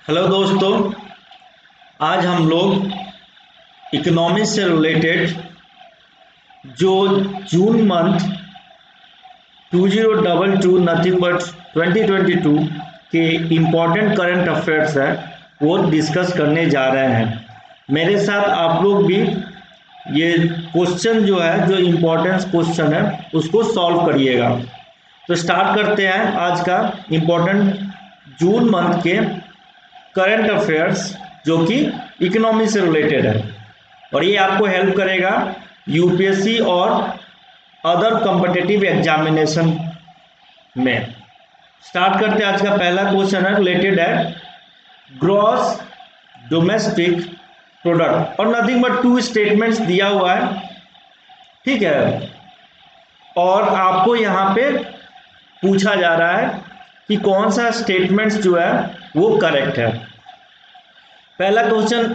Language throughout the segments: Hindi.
हेलो दोस्तों, आज हम लोग इकोनॉमी से रिलेटेड जो जून मंथ 2022 नथिंग बट 2022 के इम्पोर्टेंट करंट अफेयर्स है वो डिस्कस करने जा रहे हैं। मेरे साथ आप लोग भी ये क्वेश्चन जो है, जो इम्पोर्टेंस क्वेश्चन है उसको सॉल्व करिएगा। तो स्टार्ट करते हैं आज का इम्पोर्टेंट जून मंथ के करंट अफेयर्स जो कि इकोनॉमी से रिलेटेड है, और ये आपको हेल्प करेगा यूपीएससी और अदर कॉम्पिटिटिव एग्जामिनेशन में। स्टार्ट करते हैं। आज का पहला क्वेश्चन है, रिलेटेड है ग्रॉस डोमेस्टिक प्रोडक्ट, और नथिंग बट टू स्टेटमेंट्स दिया हुआ है, ठीक है। और आपको यहाँ पे पूछा जा रहा है कि कौन सा स्टेटमेंट्स जो है वो करेक्ट है। पहला क्वेश्चन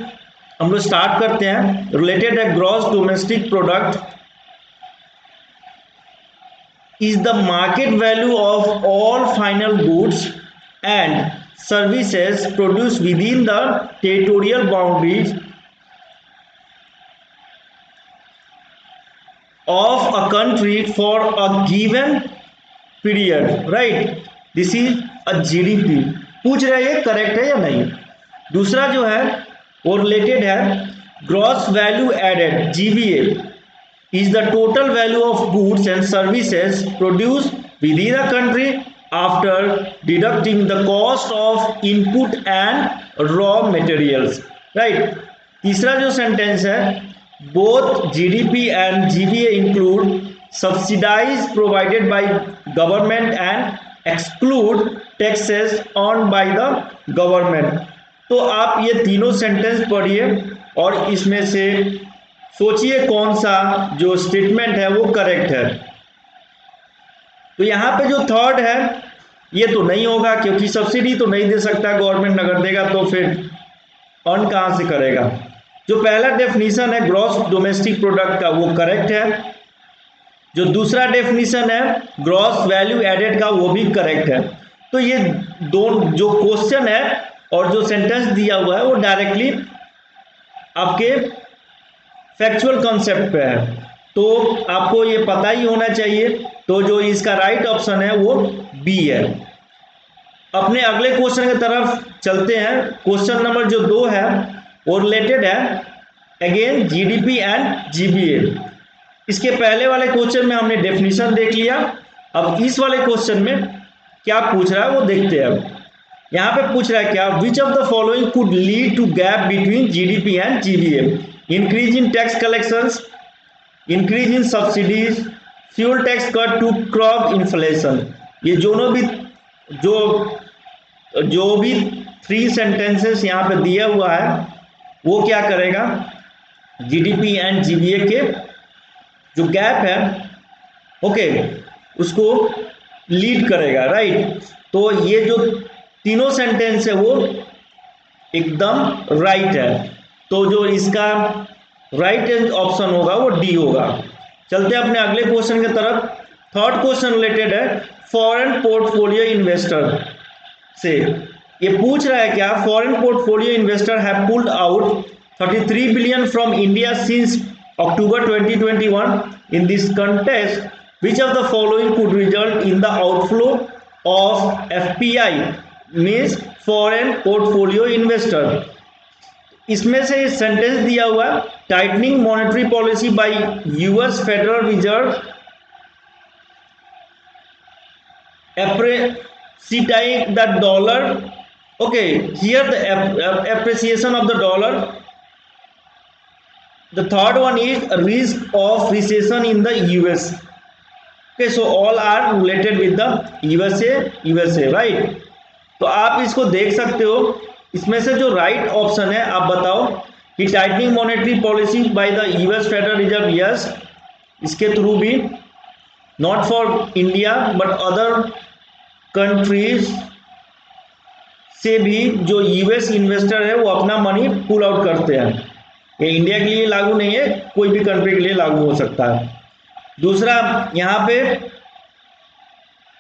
हम लोग स्टार्ट करते हैं। रिलेटेड है gross domestic product is the market value of all final goods and services produced within the territorial boundaries of a country for a given period, right? This is a GDP। पूछ रहे हैं ये करेक्ट है या नहीं। दूसरा जो है वो रिलेटेड है gross value added GVA is the total value of goods and services produced within a country after deducting the cost of input and raw materials, right? तीसरा जो सेंटेंस है, both GDP and GVA include subsidies provided by government and exclude taxes earned by the government। तो आप ये तीनों सेंटेंस पढ़िए और इसमें से सोचिए कौन सा जो स्टेटमेंट है वो करेक्ट है। तो यहाँ पे जो थर्ड है ये तो नहीं होगा, क्योंकि सब्सिडी तो नहीं दे सकता गवर्नमेंट, अगर देगा तो फिर अर्न कहाँ से करेगा। जो पहला डेफिनेशन है ग्रॉस डोमेस्टिक प्रोडक्ट का वो करेक्ट है। जो दूसरा डेफिनेशन है ग्रॉस वैल्यू एडेड का वो भी करेक्ट है। तो ये दो जो क्वेश्चन है और जो सेंटेंस दिया हुआ है वो डायरेक्टली आपके फैक्चुअल कॉन्सेप्ट पे है, तो आपको ये पता ही होना चाहिए। तो जो इसका राइट ऑप्शन है वो बी है। अपने अगले क्वेश्चन की तरफ चलते हैं। क्वेश्चन नंबर जो 2 है वो रिलेटेड है अगेन जीडीपी एंड जीबीए। इसके पहले वाले क्वेश्चन में हमने डेफिनेशन देख लिया, अब इस वाले क्वेश्चन में क्या पूछ रहा है वो देखते हैं। यहाँ पे पूछ रहा है क्या, which of the following could lead to gap between GDP and GVA? Increase in tax collections, increase in subsidies, fuel tax cut to curb inflation. ये दोनों भी जो भी 3 सेंटेंसेस यहाँ पे दिया हुआ है वो क्या करेगा, जीडीपी एंड जीबीए के जो गैप है ओके उसको लीड करेगा, राइट। तो ये जो तीनों सेंटेंस है वो एकदम राइट है। तो जो इसका राइट ऑप्शन होगा वो डी होगा। चलते हैं अपने अगले क्वेश्चन की तरफ। थर्ड क्वेश्चन रिलेटेड है फॉरेन पोर्टफोलियो इन्वेस्टर से। ये पूछ रहा है क्या, foreign portfolio investor have pulled out 33 billion from India since October 2021। In this context, which of the following could result in the outflow of FPI, means foreign portfolio investor? इसमें से सेंटेंस दिया हुआ tightening monetary policy bye US federal reserve appreciating the dollar, okay, here the appreciation of the dollar. The third one is risk of recession in the US. Okay, so all are related with the USA, right? तो आप इसको देख सकते हो। इसमें से जो राइट ऑप्शन है आप बताओ कि tightening monetary policy by the US federal reserve, yes, इसके थ्रू भी not for India but other countries से भी जो यूएस इन्वेस्टर है वो अपना मनी पुल आउट करते हैं। ये इंडिया के लिए लागू नहीं है, कोई भी कंट्री के लिए लागू हो सकता है। दूसरा, यहाँ पे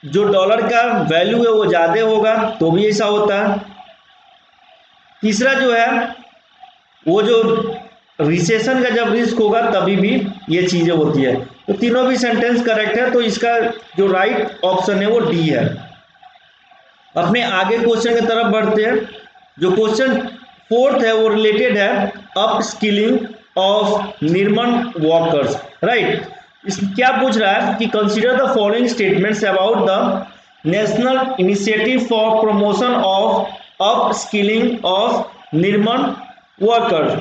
जो डॉलर का वैल्यू है वो ज़्यादा होगा तो भी ऐसा होता है। तीसरा जो है वो जो रिसेशन का जब रिस्क होगा तभी भी ये चीज़ें होती है। तो तीनों भी सेंटेंस करेक्ट है, तो इसका जो राइट ऑप्शन है वो डी है। अपने आगे क्वेश्चन की तरफ बढ़ते हैं। जो क्वेश्चन फोर्थ है वो रिलेटेड है upskilling of nirman workers, right. इस क्या पूछ रहा है कि consider the following statements about the national initiative for promotion of upskilling of nirman workers.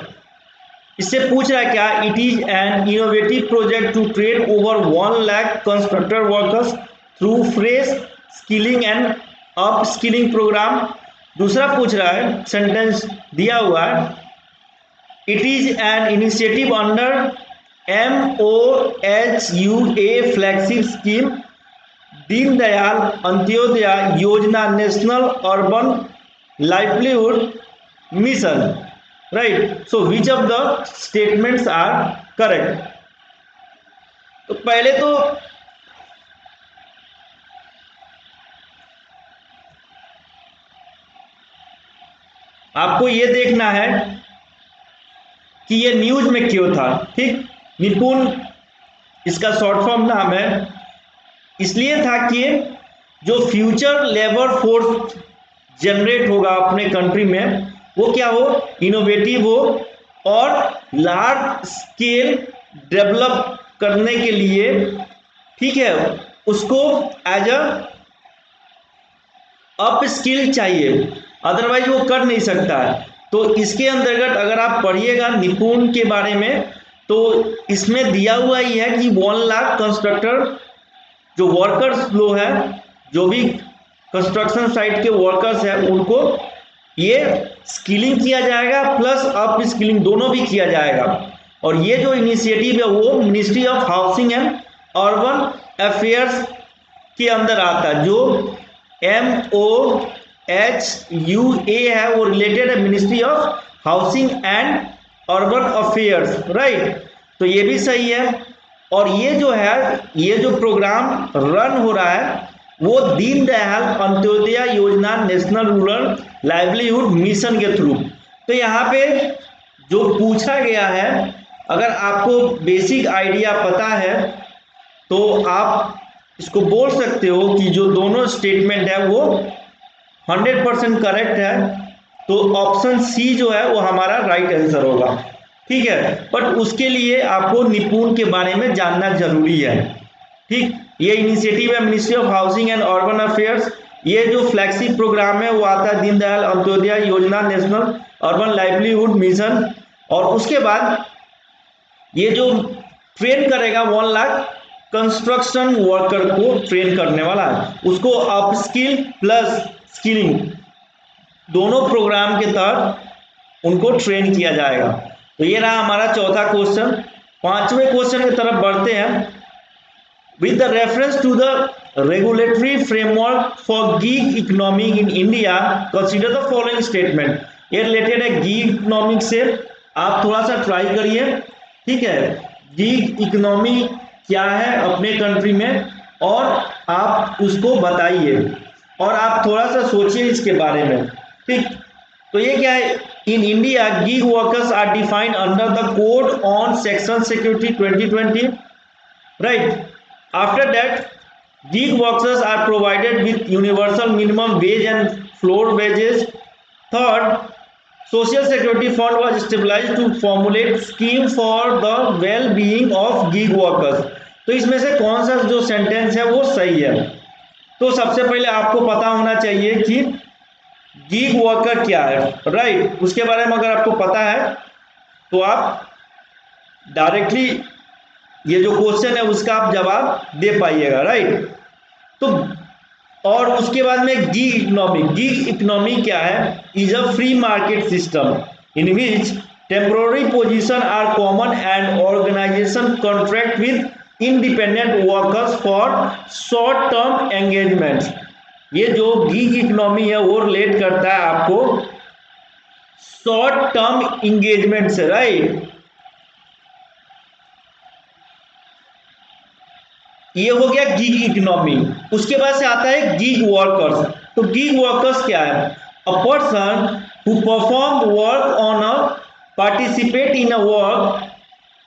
इससे पूछ रहा है क्या, it is an innovative project to train over 1 lakh constructor workers through fresh skilling and upskilling programme. दूसरा पूछ रहा है, सेंटेंस दिया हुआ है, it is an initiative under MOHUA flagship scheme Deendayal Antyodaya Yojana national urban livelihood mission, right. So which of the statements are correct. तो पहले तो आपको ये देखना है कि ये न्यूज में क्यों था, ठीक। निपुण इसका शॉर्ट फॉर्म नाम है। इसलिए था कि जो फ्यूचर लेबर फोर्स जनरेट होगा अपने कंट्री में वो क्या हो, इनोवेटिव हो और लार्ज स्केल डेवलप करने के लिए, ठीक है, उसको एज अ अप स्किल चाहिए, अदरवाइज वो कर नहीं सकता है। तो इसके अंतर्गत अगर आप पढ़िएगा निपुण के बारे में तो इसमें दिया हुआ ही है कि 1 लाख कंस्ट्रक्टर जो वर्कर्स लोग हैं, जो भी कंस्ट्रक्शन साइट के वर्कर्स हैं, उनको ये स्किलिंग किया जाएगा प्लस अप स्किलिंग दोनों भी किया जाएगा। और ये जो इनिशिएटिव है वो ministry of housing and urban affairs के अंदर आता है। जो MOHUA है वो रिलेटेड है ministry of housing and urban affairs, right. तो ये भी सही है। और ये जो है, ये जो प्रोग्राम रन हो रहा है वो Deendayal Antyodaya Yojana national rural livelihood mission के थ्रू। तो यहाँ पे जो पूछा गया है, अगर आपको बेसिक आइडिया पता है तो आप इसको बोल सकते हो कि जो दोनों स्टेटमेंट है वो 100% करेक्ट है। तो ऑप्शन सी जो है वो हमारा राइट आंसर होगा, ठीक है। बट उसके लिए आपको निपुण के बारे में जानना जरूरी है, ठीक। ये इनिशिएटिव है ministry of housing and urban affairs. ये जो फ्लैगशिप प्रोग्राम है वो आता है Deendayal Antyodaya Yojana national urban livelihood mission. और उसके बाद ये जो ट्रेन करेगा 1 लाख कंस्ट्रक्शन वर्कर को ट्रेन करने वाला है, उसको अप स्किल प्लस स्किलिंग दोनों प्रोग्राम के तहत उनको ट्रेन किया जाएगा। तो ये रहा हमारा चौथा क्वेश्चन। पांचवें क्वेश्चन की तरफ बढ़ते हैं। With the reference to the regulatory framework for gig economy in India consider the following statement. ये रिलेटेड है गीग इकोनॉमिक से, आप थोड़ा सा ट्राई करिए, ठीक है। गीग इकोनॉमी क्या है अपने कंट्री में और आप उसको बताइए और आप थोड़ा सा सोचिए इसके बारे में, ठीक। तो ये क्या है, in India gig workers are defined under the code on section security 2020, right. After that gig workers are provided with universal minimum wage and floor wages. Third, social security fund was established to formulate scheme for the well-being of gig workers. तो इसमें से कौन सा जो सेंटेंस है वो सही है। तो सबसे पहले आपको पता होना चाहिए कि गिग वर्कर क्या है, राइट। उसके बारे में अगर आपको पता है तो आप डायरेक्टली ये जो क्वेश्चन है उसका आप जवाब दे पाइएगा, राइट। तो और उसके बाद में गीग इकोनॉमी क्या है, is a free market system in which temporary position are common and organisation contract with independent workers for short term engagement. ये जो गीग इकोनॉमी है वो रिलेट करता है आपको शॉर्ट टर्म एंगेजमेंट से, राइट। ये हो गया गीग इकोनॉमी। उसके बाद से आता है गीग वर्कर्स। तो गीग वर्कर्स क्या है, a person who perform work on a participate in a work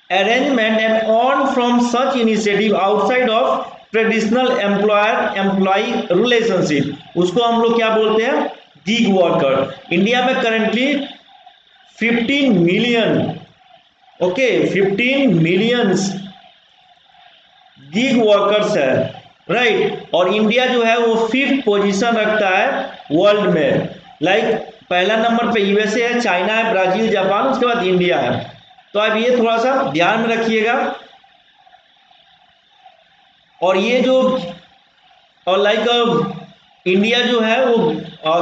arrangement and earn from such initiative outside of traditional employer employ relationship, उसको हम लोग क्या बोलते हैं, गीग वर्कर। इंडिया में currently 15 million, okay 15 millions gig workers है, राइट। और इंडिया जो है वो 5th पोजीशन रखता है वर्ल्ड में। लाइक पहला नंबर पे यूएसए है, चाइना है, ब्राजील, जापान, उसके बाद इंडिया है। तो अब ये थोड़ा सा ध्यान में रखिएगा। और ये जो और लाइक इंडिया जो है वो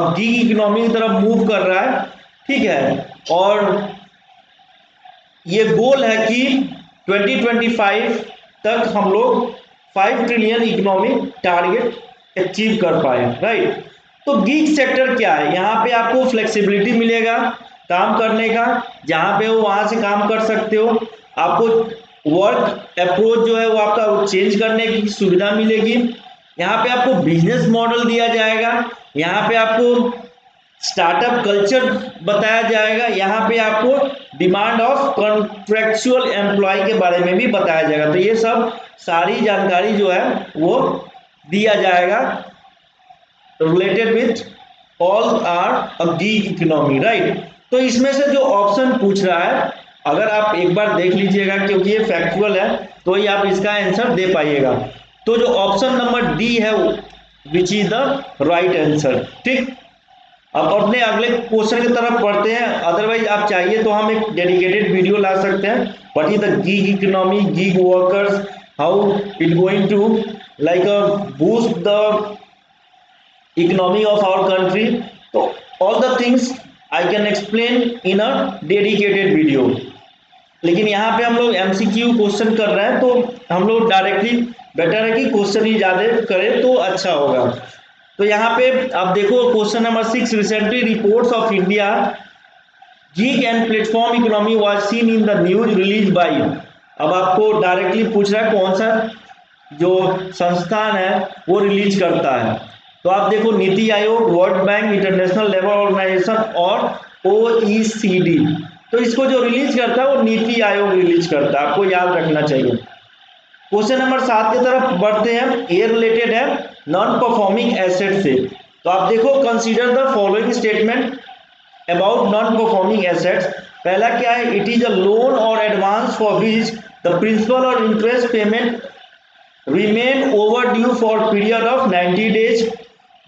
गीग इकोनॉमी की तरफ मूव कर रहा है, ठीक है। और ये गोल है कि 2025 तक हम लोग 5 ट्रिलियन इकोनॉमिक टारगेट अचीव कर पाए, राइट। तो गीग सेक्टर क्या है, यहाँ पे आपको फ्लेक्सिबिलिटी मिलेगा काम करने का, जहाँ पे हो वहाँ से काम कर सकते हो। आपको वर्क अप्रोच जो है वो आपका चेंज करने की सुविधा मिलेगी। यहाँ पे आपको बिजनेस मॉडल दिया जाएगा, यहाँ पे आपको स्टार्टअप कल्चर बताया जाएगा, यहाँ पे आपको डिमांड ऑफ कॉन्ट्रेक्चुअल एम्प्लॉय के बारे में भी बताया जाएगा। तो ये सब सारी जानकारी जो है वो दिया जाएगा related with all are a gig economy, right. तो इसमें से जो ऑप्शन पूछ रहा है, अगर आप एक बार देख लीजिएगा क्योंकि ये फैक्चुअल है, तो ही आप इसका आंसर दे पाइएगा। तो जो ऑप्शन नंबर डी है which is the right answer, ठीक। अब अपने अगले क्वेश्चन की तरफ पढ़ते हैं। अदरवाइज आप चाहिए तो हम एक डेडिकेटेड वीडियो ला सकते हैं, what is the gig economy, gig workers, how it going to like boost the economy of our country। तो all the things I can explain in a dedicated video। लेकिन यहाँ पे हम लोग MCQ क्वेश्चन कर रहे हैं, तो हम लोग डायरेक्टली बेटर है कि क्वेश्चन ही ज़्यादा करें तो अच्छा होगा। तो यहाँ पे आप देखो question number 6, recently reports of India gig and platform economy was seen in the news release by. अब आपको डायरेक्टली पूछ रहा है कौन सा जो संस्थान है वो रिलीज करता है। तो आप देखो NITI Aayog, world bank, international labour organisation और OECD। तो इसको जो रिलीज करता है वो नीति आयोग रिलीज करता है, आपको याद रखना चाहिए। क्वेश्चन नंबर 7 की तरफ बढ़ते हैं, ये रिलेटेड है नॉन परफॉर्मिंग एसेट से। तो आप देखो consider the following statement about non performing assets. पहला क्या है, इट इज अ लोन और advance for which the principal और interest payment remain overdue for period of 90 days।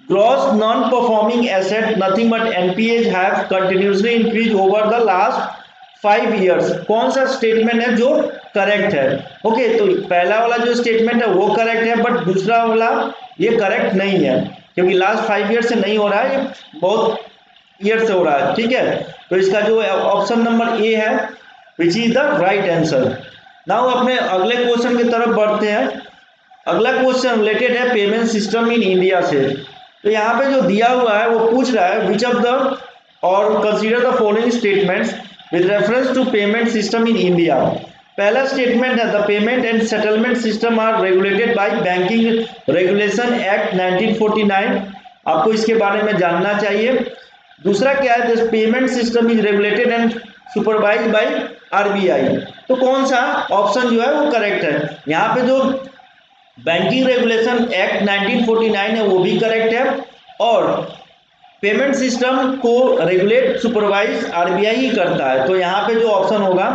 Gross non-performing asset nothing but NPAs have continuously increased over the last 5 years। कौन सा स्टेटमेंट है जो करेक्ट है? ओके, तो पहला वाला जो स्टेटमेंट है वो करेक्ट है, बट दूसरा वाला ये करेक्ट नहीं है क्योंकि लास्ट 5 ईयर से नहीं हो रहा है, ये बहुत ईयर से हो रहा है, ठीक है। तो इसका जो ऑप्शन नंबर ए है which is the right answer. Now अपने अगले क्वेश्चन की तरफ बढ़ते हैं। अगला क्वेश्चन रिलेटेड है पेमेंट सिस्टम इन इंडिया से। तो यहाँ पे जो दिया हुआ है वो पूछ रहा है विच ऑफ द और consider the following statements with reference to payment system in India. पहला स्टेटमेंट है the payment and settlement system are regulated by banking regulation act 1949। आपको इसके बारे में जानना चाहिए। दूसरा क्या है, this payment system is regulated and supervise by RBI। तो कौन सा ऑप्शन जो है वो करेक्ट है? यहाँ पे जो बैंकिंग रेगुलेशन एक्ट 1949 है वो भी करेक्ट है, और पेमेंट सिस्टम को रेगुलेट सुपरवाइज RBI ही करता है। तो यहाँ पे जो ऑप्शन होगा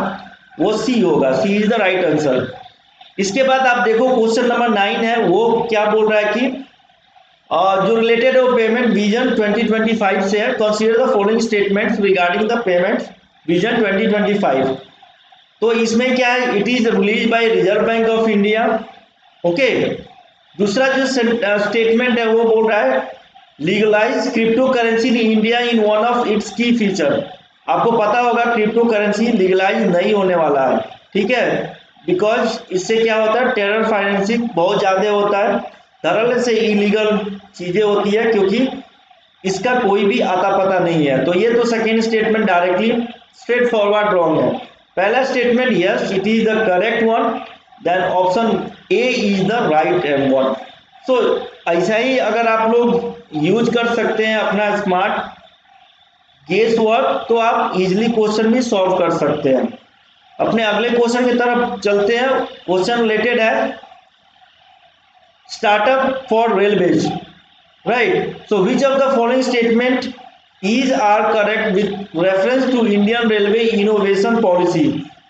वो सी होगा, सी इज द राइट आंसर। इसके बाद आप देखो क्वेश्चन नंबर 9 है, वो क्या बोल रहा है कि जो रिलेटेड है पेमेंट विजन 2025 से है। Consider the following statements regarding the payment vision 2025। तो इसमें क्या है, it is release by Reserve Bank of India, okay. दूसरा जो स्टेटमेंट है वो बोल रहा है legalise crypto currency in India in one of its key feature. आपको पता होगा क्रिप्टो करेंसी लीगलाइज नहीं होने वाला है, ठीक है, बिकॉज इससे क्या होता है, टेरर फाइनेंसिंग बहुत ज़्यादा होता है, तरल से इलीगल चीज़ें होती है क्योंकि इसका कोई भी आता पता नहीं है। तो ये तो second statement directly straightforward wrong है। पहला statement yes it is the correct one, then option A is the right one. So ऐसा ही अगर आप लोग यूज कर सकते हैं अपना स्मार्ट गेस वर्क, तो आप इजिली क्वेश्चन भी सॉल्व कर सकते हैं। अपने अगले क्वेश्चन की तरफ चलते हैं। क्वेश्चन रिलेटेड है startup for railways, right. So which of the following statement is are correct with reference to Indian railway innovation policy,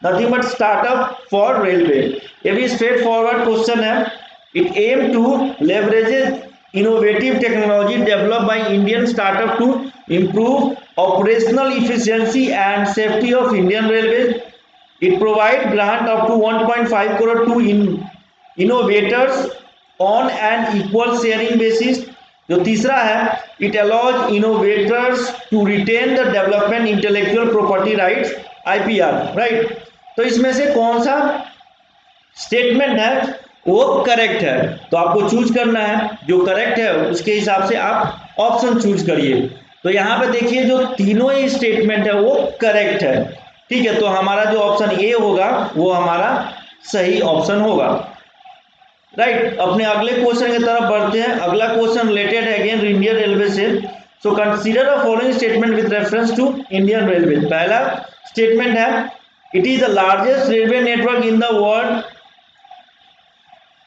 nothing but startup for railway. ये भी स्ट्रेट फॉरवर्ड क्वेश्चन है। It aim to leverages innovative technology developed by Indian startup to improve operational efficiency and safety of Indian Railways. It provides grant up to 1.5 crore to innovators on an equal sharing basis. जो तीसरा है, it allows innovators to retain the development intellectual property rights IPR, right। तो इसमें से कौन सा स्टेटमेंट है वो करेक्ट है, तो आपको चूज करना है जो करेक्ट है, उसके हिसाब से आप ऑप्शन चूज करिए। तो यहाँ पे देखिए जो तीनों ही स्टेटमेंट है वो करेक्ट है, ठीक है। तो हमारा जो ऑप्शन ए होगा वो हमारा सही ऑप्शन होगा, राइट। अपने अगले क्वेश्चन की तरफ बढ़ते हैं। अगला क्वेश्चन रिलेटेड है अगेन इंडियन रेलवे से। So consider the following statement with reference to Indian railway. पहला स्टेटमेंट है it is the largest railway network in the world.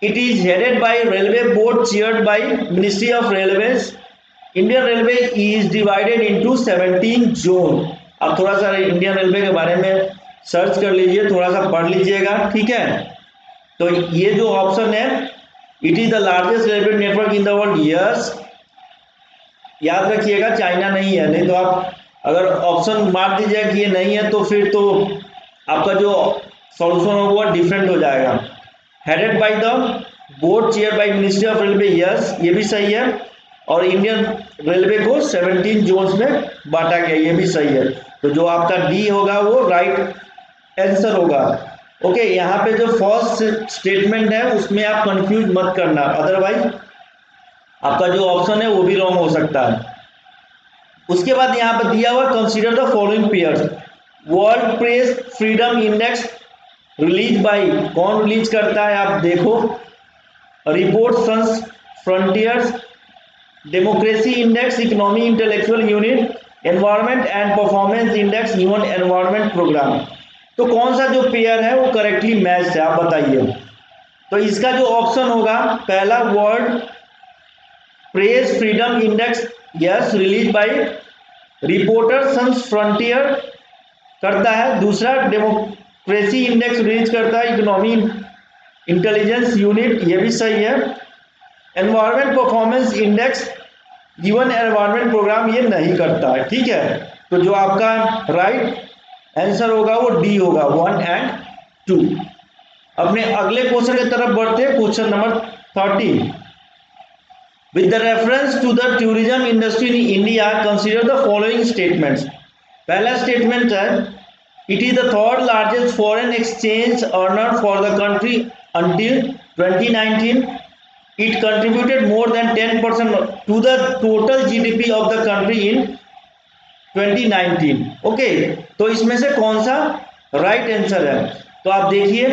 It is headed by railway board chaired by Ministry of Railways. Indian Railway is divided into 17 zone। आप थोड़ा सा इंडियन रेलवे के बारे में सर्च कर लीजिए, थोड़ा सा पढ़ लीजिएगा, ठीक है। तो ये जो ऑप्शन है it is the largest railway network in the world, yes. याद रखिएगा चाइना नहीं है, नहीं तो आप अगर ऑप्शन मार दीजिएगा कि ये नहीं है तो फिर तो आपका जो सॉल्यूशन होगा वो डिफरेंट हो जाएगा। Headed by the board chair by ministry of railway, yes ये भी सही है। और इंडियन रेलवे को 17 जोन्स में बांटा गया, ये भी सही है। तो जो आपका डी होगा वो राइट आंसर होगा। ओके, यहाँ पे जो फर्स्ट स्टेटमेंट है उसमें आप कंफ्यूज मत करना, अदरवाइज आपका जो ऑप्शन है वो भी रॉन्ग हो सकता है। उसके बाद यहाँ पर दिया हुआ consider the following pairs. World press freedom index release by, कौन रिलीज करता है आप देखो, report sans frontiers, democracy index, economy intellectual unit, environment and performance index, human environment programme. तो कौन सा जो पेयर है वो करेक्टली मैच है, आप बताइए। तो इसका जो ऑप्शन होगा पहला world press freedom index, yes release by reporter sans frontier करता है। दूसरा डेमोक्रेसी इंडेक्स रिलीज करता है इकोनॉमी इंटेलिजेंस यूनिट, ये भी सही है। Environment performance index given environment programme ये नहीं करता है, ठीक है। तो जो आपका राइट आंसर होगा वो डी होगा, 1 and 2। अपने अगले क्वेश्चन की तरफ बढ़ते हैं, question number 13। With the reference to the tourism industry in India consider the following statements. पहला स्टेटमेंट है it is the third largest foreign exchange earner for the country until 2019। It contributed more than 10% to the total GDP of the country in 2019। Okay, तो इसमें से कौन सा राइट आंसर है? तो आप देखिए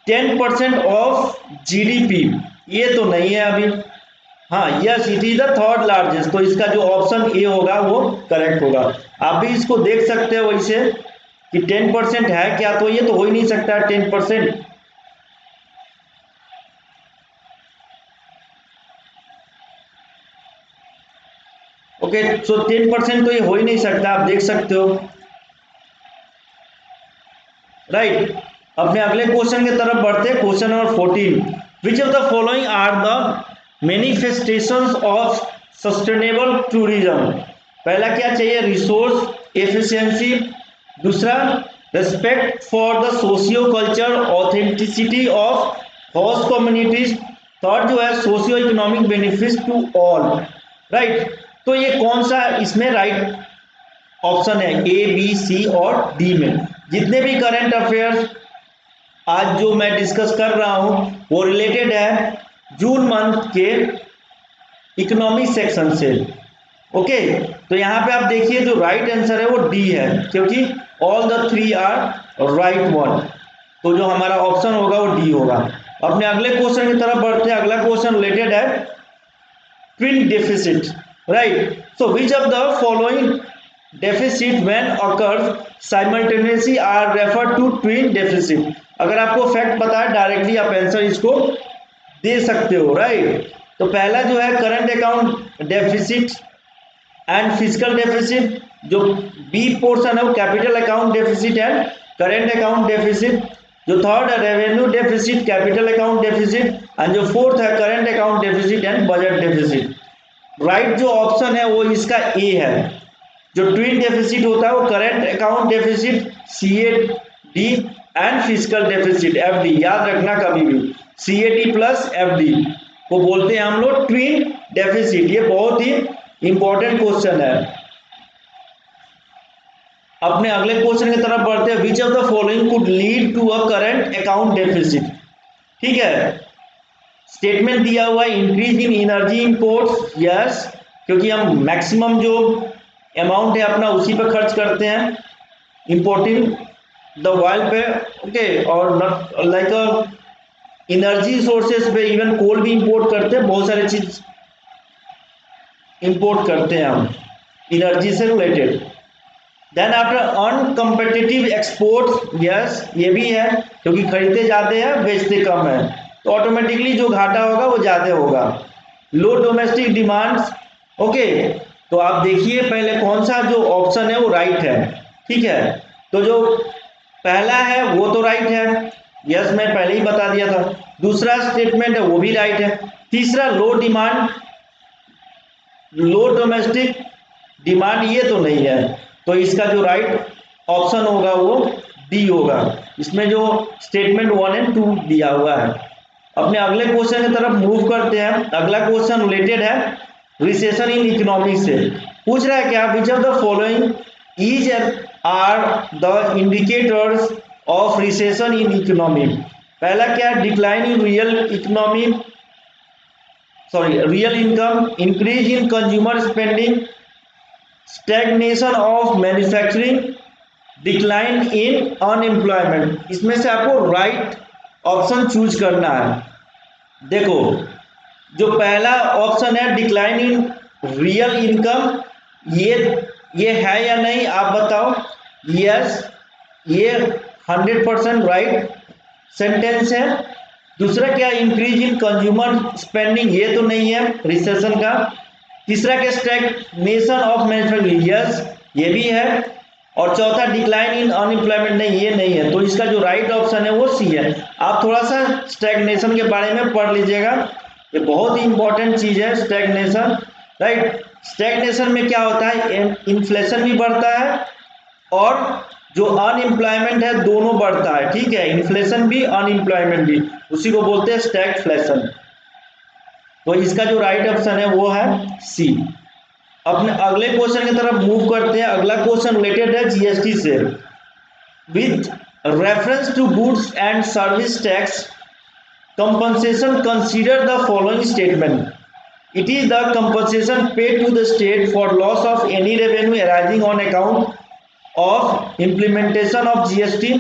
10% ऑफ जीडीपी, ये तो नहीं है अभी। हाँ yes, it is the third largest, तो इसका जो ऑप्शन ए होगा वो करेक्ट होगा। आप भी इसको देख सकते हो वैसे कि 10% है क्या, तो ये तो हो ही नहीं सकता 10%। ओके, सो 10% तो ये हो ही नहीं सकता, आप देख सकते हो, राइट। अपने अगले क्वेश्चन की तरफ बढ़ते हैं, question number 14। Which of the following are the manifestations of sustainable tourism. पहला क्या चाहिए, रिसोर्स एफिशिएंसी। दूसरा respect for the socio culture authenticity of host communities. Third जो है socio economic benefits to all, right. तो ये कौन सा इसमें राइट ऑप्शन है, ए बी सी और डी में। जितने भी करंट अफेयर्स आज जो मैं डिस्कस कर रहा हूं वो रिलेटेड है जून मंथ के इकोनॉमिक सेक्शन से। ओके, तो यहां पे आप देखिए जो राइट आंसर है वो डी है, क्योंकि all the 3 are right one, तो जो हमारा ऑप्शन होगा वो डी होगा। अपने अगले क्वेश्चन की तरफ बढ़ते हैं। अगला क्वेश्चन रिलेटेड है twin deficit, right. So which of the following deficit when occurs simultaneously are refer to twin deficit. अगर आपको फैक्ट पता है डायरेक्टली आप आंसर इसको दे सकते हो, राइट। तो पहला जो है current account deficit and physical deficit, जो बी पोर्शन है वो capital account deficit and current account deficit. जो थर्ड है revenue deficit, capital account deficit, and जो फोर्थ है current account deficit and budget deficit. Right जो ऑप्शन है वो इसका ए है। जो ट्विन डेफिसिट होता है वो current account deficit CAD and physical deficit FD, याद रखना कभी भी CAD प्लस FD को बोलते हैं हम लोग ट्विन डेफिसिट। ये बहुत ही इंपॉर्टेंट क्वेश्चन है। अपने अगले क्वेश्चन की तरफ बढ़ते हैं। Which of the following could lead to a current account deficit. ठीक है, स्टेटमेंट दिया हुआ है increase in energy imports, yes, क्योंकि हम मैक्सिमम जो अमाउंट है अपना उसी पे खर्च करते हैं इंपोर्टिंग द ऑयल पे, ओके, और नॉट लाइक एनर्जी सोर्सेस पे इवन कोल भी इंपोर्ट करते हैं, बहुत सारी चीज इंपोर्ट करते हैं हम एनर्जी से related. Then after uncompetitive exports, yes ये भी है, क्योंकि खरीदते जाते हैं बेचते कम है तो ऑटोमेटिकली जो घाटा होगा वो ज़्यादा होगा। लो डोमेस्टिक डिमांड्स, ओके, तो आप देखिए पहले कौन सा जो ऑप्शन है वो राइट है। ठीक है, तो जो पहला है वो तो राइट है, यस मैं पहले ही बता दिया था। दूसरा स्टेटमेंट है वो भी राइट है। तीसरा लो डिमांड, लो डोमेस्टिक डिमांड, ये तो नहीं है, तो इसका जो राइट ऑप्शन होगा वो डी होगा। इसमें जो स्टेटमेंट 1 एंड 2 दिया हुआ है। अपने अगले क्वेश्चन की तरफ मूव करते हैं। अगला क्वेश्चन रिलेटेड है रिसेशन इन इकोनॉमी से। पूछ रहा है क्या, which of the following is are the indicators of recession in economy. पहला क्या, decline in real economy, real income, increase in consumer spending, stagnation of manufacturing, decline in unemployment. इसमें से आपको राइट ऑप्शन चूज करना है। देखो जो पहला ऑप्शन है डिक्लाइन इन रियल इनकम, ये है या नहीं आप बताओ। यस, ये 100% राइट सेंटेंस है। दूसरा क्या, इंक्रीज इन कंज्यूमर स्पेंडिंग, ये तो नहीं है रिसेशन का। तीसरा क्या, स्टैग्नेशन ऑफ मैन्युफैक्चरिंग, यस ये भी है। और चौथा डिक्लाइन इन अनएम्प्लॉयमेंट, नहीं ये नहीं है। तो इसका जो राइट ऑप्शन है वो सी है। आप थोड़ा सा स्टैग्नेशन के बारे में पढ़ लीजिएगा, ये बहुत ही इंपॉर्टेंट चीज है स्टैग्नेशन, राइट। स्टैग्नेशन में क्या होता है, इन्फ्लेशन भी बढ़ता है और जो अनएम्प्लॉयमेंट है दोनों बढ़ता है। ठीक है, इन्फ्लेशन भी अनएम्प्लॉयमेंट भी, उसी को बोलते हैं स्टैगफ्लेशन। तो इसका जो राइट ऑप्शन है वो है सी। अपने अगले क्वेश्चन की तरफ मूव करते हैं। अगला क्वेश्चन रिलेटेड है जीएसटी से। With reference to goods and service tax compensation, consider the following statement. It is the compensation paid to the state for loss of any revenue arising on account of implementation of GST.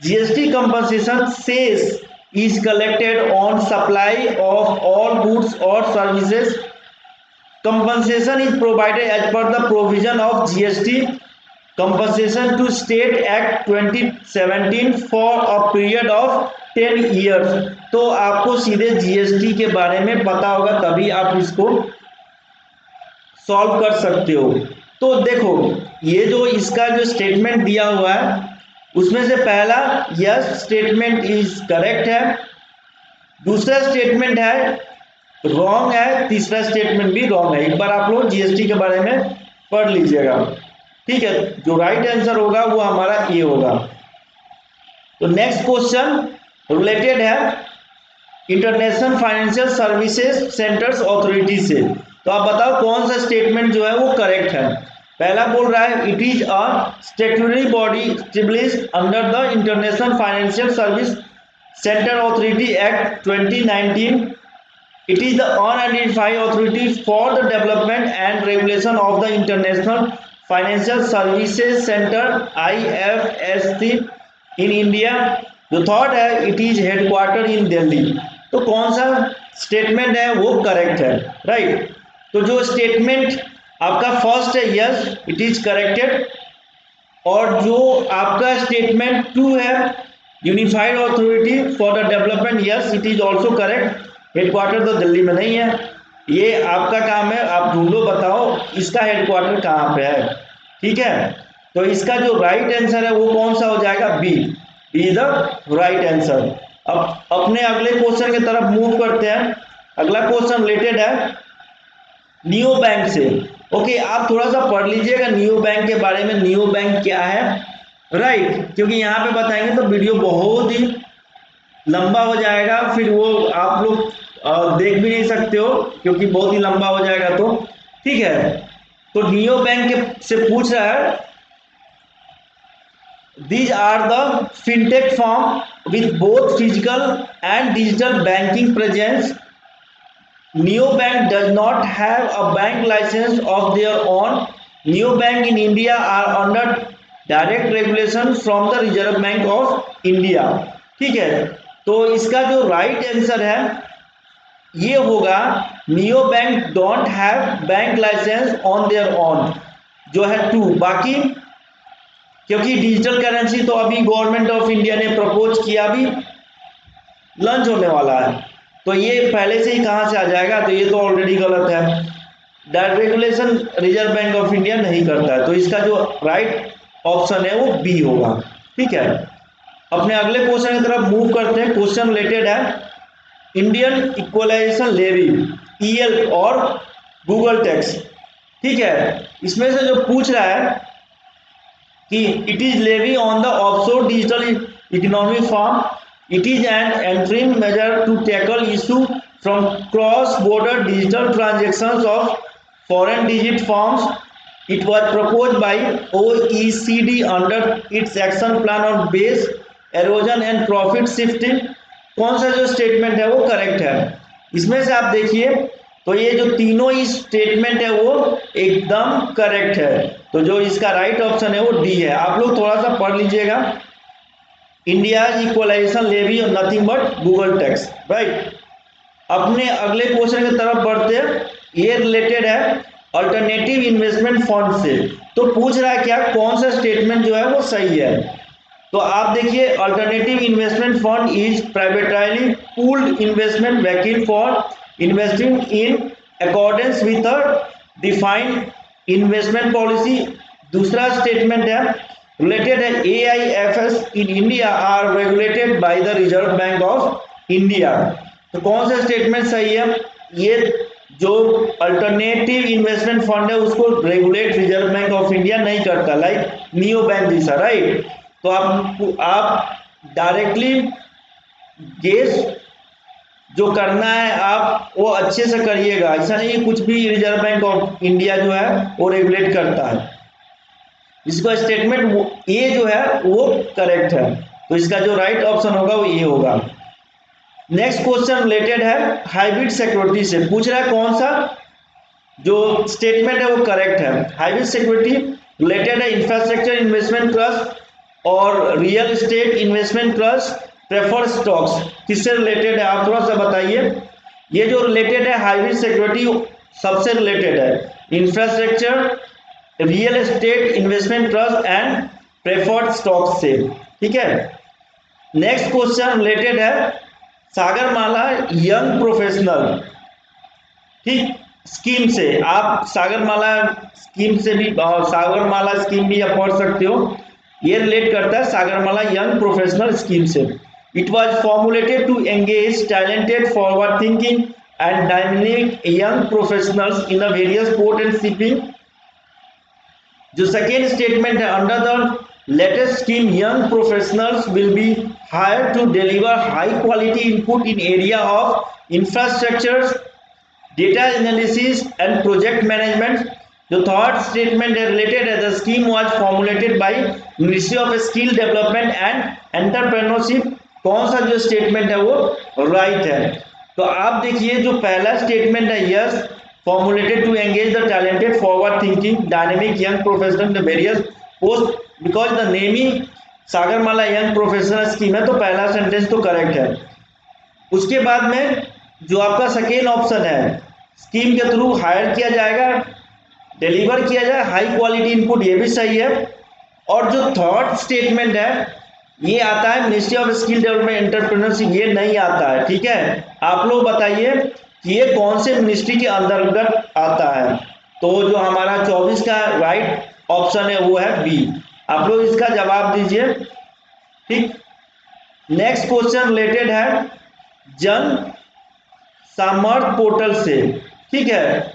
GST compensation cess is collected on supply of all goods or services. Compensation is provided as per the provision of GST Compensation to State Act 2017 for a period of 10 years। तो आपको सीधे जीएसटी के बारे में पता होगा तभी आप इसको सॉल्व कर सकते हो। तो देखो ये जो इसका जो स्टेटमेंट दिया हुआ है उसमें से पहला यस स्टेटमेंट इज करेक्ट है, दूसरा स्टेटमेंट है रॉन्ग है, तीसरा स्टेटमेंट भी रॉन्ग है। एक बार आप लोग जीएसटी के बारे में पढ़ लीजिएगा। ठीक है, जो राइट आंसर होगा वो हमारा ए होगा। तो नेक्स्ट क्वेश्चन रिलेटेड है international financial services centres authority से। तो आप बताओ कौन सा स्टेटमेंट जो है वो करेक्ट है। पहला बोल रहा है it is a statutory body established under the international financial service centre authority act 2019। It is the unidentified authority for the development and regulation of the International Financial Services Center IFSC in India। जो थर्ड है it is headquarter in Delhi. तो कौन सा स्टेटमेंट है वो करेक्ट है, राइट। तो जो स्टेटमेंट आपका फर्स्ट है यस इट इज करेक्टेड, और जो आपका स्टेटमेंट 2 है unified authority for the development, yes it is also correct. Headquarter तो दिल्ली में नहीं है, ये आपका काम है, आप ढूंढो बताओ इसका हेडक्वार्टर कहाँ पे है, ठीक है। तो इसका जो राइट आंसर है वो कौन सा हो जाएगा, B is the right answer. अब अपने अगले क्वेश्चन की तरफ मूव करते हैं। अगला क्वेश्चन रिलेटेड है नियो बैंक से। ओके, आप थोड़ा सा पढ़ लीजिएगा नियो बैंक के बारे में, नियो बैंक क्या है, राइट, क्योंकि यहाँ पे बताएंगे तो वीडियो बहुत ही लंबा हो जाएगा, फिर वो आप लोग देख भी नहीं सकते हो क्योंकि बहुत ही लंबा हो जाएगा, तो ठीक है। तो नियो बैंक के से पूछ रहा है these are the fintech firm with both physical and digital banking presence. Neobank does not have a bank license of their own. Neobank in India are under direct regulation from the Reserve Bank of India. ठीक है, तो इसका जो राइट आंसर है ये होगा neo bank don't have bank license on their own, जो है 2। बाकी क्योंकि डिजिटल करेंसी तो अभी गवर्नमेंट ऑफ इंडिया ने प्रपोज किया, भी लॉन्च होने वाला है, तो ये पहले से ही कहाँ से आ जाएगा, तो ये तो ऑलरेडी गलत है, regulation reserve Bank of India नहीं करता है, तो इसका जो राइट ऑप्शन है वो बी होगा, ठीक है। अपने अगले क्वेश्चन की तरफ मूव करते हैं। क्वेश्चन रिलेटेड है इंडियन इक्वलाइजेशन लेवी, ईएल और गूगल टैक्स, ठीक है। इसमें से जो पूछ रहा है कि it is levy on the offshore digital economy form, it is an interim measure to tackle issue from cross border digital transactions of foreign digit forms, it was propose by OECD under its action plan on base erosion and profit shifting. कौन सा जो स्टेटमेंट है वो करेक्ट है, इसमें से आप देखिए तो ये जो तीनों ही स्टेटमेंट है वो एकदम करेक्ट है, तो जो इसका राइट ऑप्शन है वो डी है। आप लोग थोड़ा सा पढ़ लीजिएगा, इंडिया इक्वलाइजेशन लेवी और nothing but Google tax, right. अपने अगले क्वेश्चन की तरफ बढ़ते हैं, ये रिलेटेड है अल्टरनेटिव इन्वेस्टमेंट फंड से। तो पूछ रहा है क्या कौन सा स्टेटमेंट जो है वो सही है, तो आप देखिए alternative investment fund is privately pooled investment vehicle for investing in accordance with a defined investment policy. दूसरा स्टेटमेंट है रिलेटेड है AIFs in India are regulated by the Reserve Bank of India. तो कौन सा स्टेटमेंट सही है, ये जो अल्टरनेटिव इन्वेस्टमेंट फंड है उसको regulate reserve Bank of India नहीं करता, लाइक नियो बैंक जैसा, राइट। तो आप डायरेक्टली गेस जो करना है आप वो अच्छे से करिएगा, ऐसा नहीं कुछ भी रिजर्व बैंक ऑफ इंडिया जो है वो रेगुलेट करता है। इसका स्टेटमेंट ए जो है वो करेक्ट है, तो इसका जो राइट ऑप्शन होगा वो ये होगा। नेक्स्ट क्वेश्चन रिलेटेड है हाइब्रिड सिक्योरिटी से। पूछ रहा है कौन सा जो स्टेटमेंट है वो करेक्ट है। हाइब्रिड सिक्योरिटी रिलेटेड है इंफ्रास्ट्रक्चर इन्वेस्टमेंट ट्रस्ट और real estate investment trust, preferred stocks, किससे रिलेटेड है आप थोड़ा सा बताइए। ये जो रिलेटेड है हाइब्रिड सिक्योरिटी सबसे रिलेटेड है infrastructure, real estate investment trust and preferred stocks से, ठीक है। नेक्स्ट क्वेश्चन रिलेटेड है सागरमाला यंग प्रोफेशनल, ठीक, स्कीम से। आप सागरमाला स्कीम से भी सागरमाला स्कीम भी आप पढ़ सकते हो, ये रिलेट करता है सागरमाला यंग प्रोफेशनल स्कीम से। It was formulated to engage talented forward thinking and dynamic young professionals in the various port and shipping. जो सेकेंड स्टेटमेंट है under the latest scheme young professionals will be hired to deliver high quality input in area of infrastructure, data analysis and project management. जो थर्ड स्टेटमेंट है रिलेटेड है the scheme was formulated by ministry of skill development and entrepreneurship. कौन सा जो स्टेटमेंट है वो राइट है। तो आप देखिए जो पहला स्टेटमेंट है yes formulated to engage the talented forward thinking dynamic young professional the various post because the name ही सागरमाला यंग प्रोफेशनल स्कीम है, तो पहला सेंटेंस तो करेक्ट है। उसके बाद में जो आपका सेकेंड ऑप्शन है स्कीम के थ्रू हायर किया जाएगा डिलीवर किया जाए हाई क्वालिटी इनपुट, ये भी सही है। और जो थर्ड स्टेटमेंट है ये आता है ministry of skill development entrepreneurship, ये नहीं आता है। ठीक है, आप लोग बताइए कि ये कौन से मिनिस्ट्री के अंतर्गत आता है। तो जो हमारा 24 का राइट ऑप्शन है वो है बी। आप लोग इसका जवाब दीजिए। ठीक, नेक्स्ट क्वेश्चन रिलेटेड है जन सामर्थ पोर्टल से। ठीक है,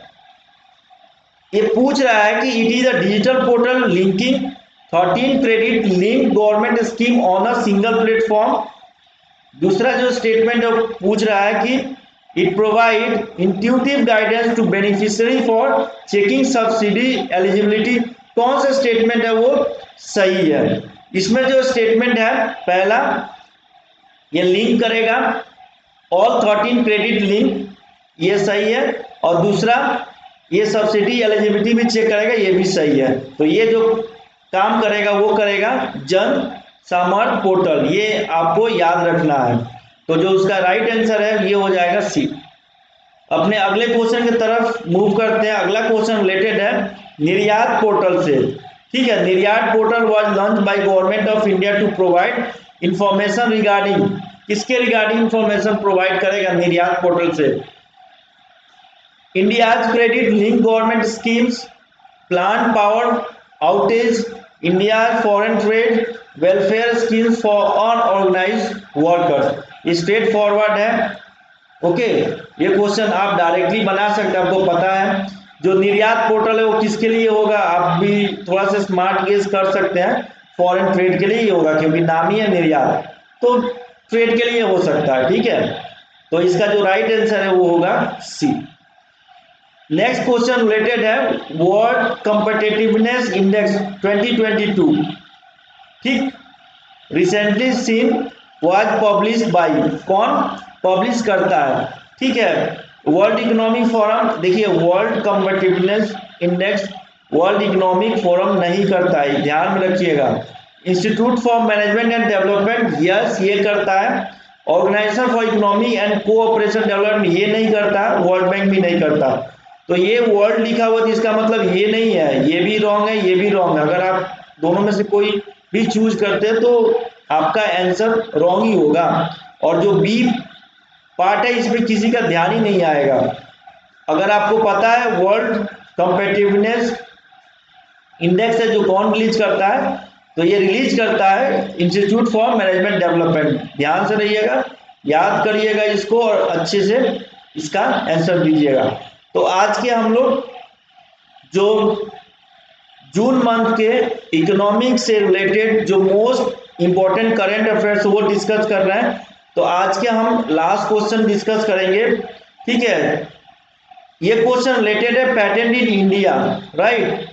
ये पूछ रहा है कि it is a digital portal linking 13 credit link government scheme on a single platform. दूसरा जो स्टेटमेंट है पूछ रहा है कि it provide intuitive guidance to beneficiary for checking subsidy eligibility. कौन सा स्टेटमेंट है वो सही है। इसमें जो स्टेटमेंट है पहला, ये लिंक करेगा ऑल 13 क्रेडिट लिंक, ये सही है। और दूसरा, ये सब्सिडी एलिजिबिलिटी भी चेक करेगा, ये भी सही है। तो ये जो काम करेगा वो करेगा जन सामर्थ पोर्टल, ये आपको याद रखना है। तो जो उसका राइट आंसर है ये हो जाएगा सी। अपने अगले क्वेश्चन की तरफ मूव करते हैं। अगला क्वेश्चन रिलेटेड है निर्यात पोर्टल से। ठीक है, Niryat portal was launch by government of India to provide information regarding, किसके रिगार्डिंग इंफॉर्मेशन प्रोवाइड करेगा निर्यात पोर्टल से। India's credit link government schemes, plant power outage, India foreign trade, welfare schemes for unorganised workers. Straight forward है। ओके, ये क्वेश्चन आप डायरेक्टली बना सकते हैं, आपको पता है। जो निर्यात पोर्टल है वो किसके लिए होगा, आप भी थोड़ा सा स्मार्ट गेस कर सकते हैं। फॉरेन ट्रेड के लिए ही होगा क्योंकि नाम ही है निर्यात, तो ट्रेड के लिए हो सकता है। ठीक है, तो इसका जो राइट आंसर है वो होगा सी। नेक्स्ट क्वेश्चन रिलेटेड है वर्ल्ड कॉम्पिटिटिवनेस इंडेक्स 2022। ठीक, recently seen was publish by, कौन पब्लिश करता है। ठीक है, वर्ल्ड इकोनॉमिक फोरम। देखिए world competitiveness index world economic forum नहीं करता है, ध्यान में रखिएगा। Institute for management and development, yes ये करता है। Organisation for economic and cooperation development ये नहीं करता, वर्ल्ड बैंक भी नहीं करता। तो ये वर्ल्ड लिखा हुआ, इसका मतलब ये नहीं है, ये भी रॉन्ग है, ये भी रॉन्ग है। अगर आप दोनों में से कोई भी चूज करते हैं तो आपका आंसर रॉन्ग ही होगा। और जो बी पार्ट है इसमें किसी का ध्यान ही नहीं आएगा। अगर आपको पता है वर्ल्ड कॉम्पिटिटिवनेस इंडेक्स है जो कौन रिलीज करता है, तो ये रिलीज करता है इंस्टीट्यूट फॉर मैनेजमेंट डेवलपमेंट। ध्यान से रहिएगा, याद करिएगा इसको और अच्छे से इसका आंसर दीजिएगा। तो आज के हम लोग जो जून मंथ के इकोनॉमिक से रिलेटेड जो मोस्ट इंपॉर्टेंट करंट अफेयर्स वो डिस्कस कर रहे हैं। तो आज के हम लास्ट क्वेश्चन डिस्कस करेंगे। ठीक है, ये क्वेश्चन रिलेटेड है पेटेंट इन इंडिया, राइट।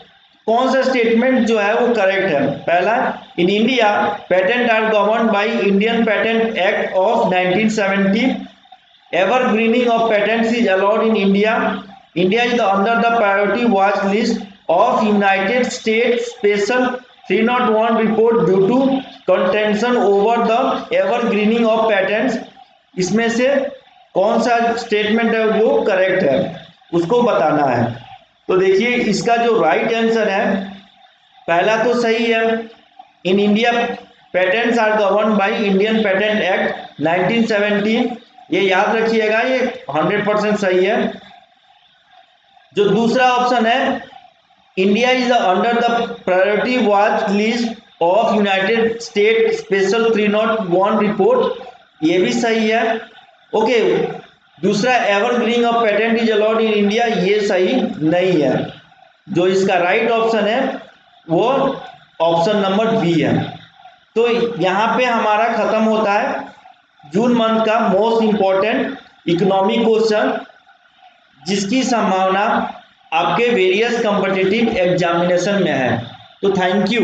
कौन सा स्टेटमेंट जो है वो करेक्ट है। पहला, in India patent are governed by Indian patent act of 1970। evergreening of patents is allowed in India. India is under the priority watch list of United States Special 301 report due to contention over the evergreening of patents। इसमें से कौन सा स्टेटमेंट है वो करेक्ट है, उसको बताना है। तो देखिए इसका जो राइट आंसर है, पहला तो सही है, in India patents are govern by Indian patent act 1970, ये याद रखिएगा, ये 100% सही है। जो दूसरा ऑप्शन है India is under the priority watch list of United state special 301 report, ये भी सही है। ओके, दूसरा evergreening of patent is allowed in India, ये सही नहीं है। जो इसका राइट ऑप्शन है वो ऑप्शन नंबर बी है। तो यहाँ पे हमारा खत्म होता है जून मंथ का मोस्ट इंपॉर्टेंट इकोनॉमिक क्वेश्चन, जिसकी संभावना आपके वेरियस कॉम्पिटिटिव एग्जामिनेशन में है। तो थैंक यू।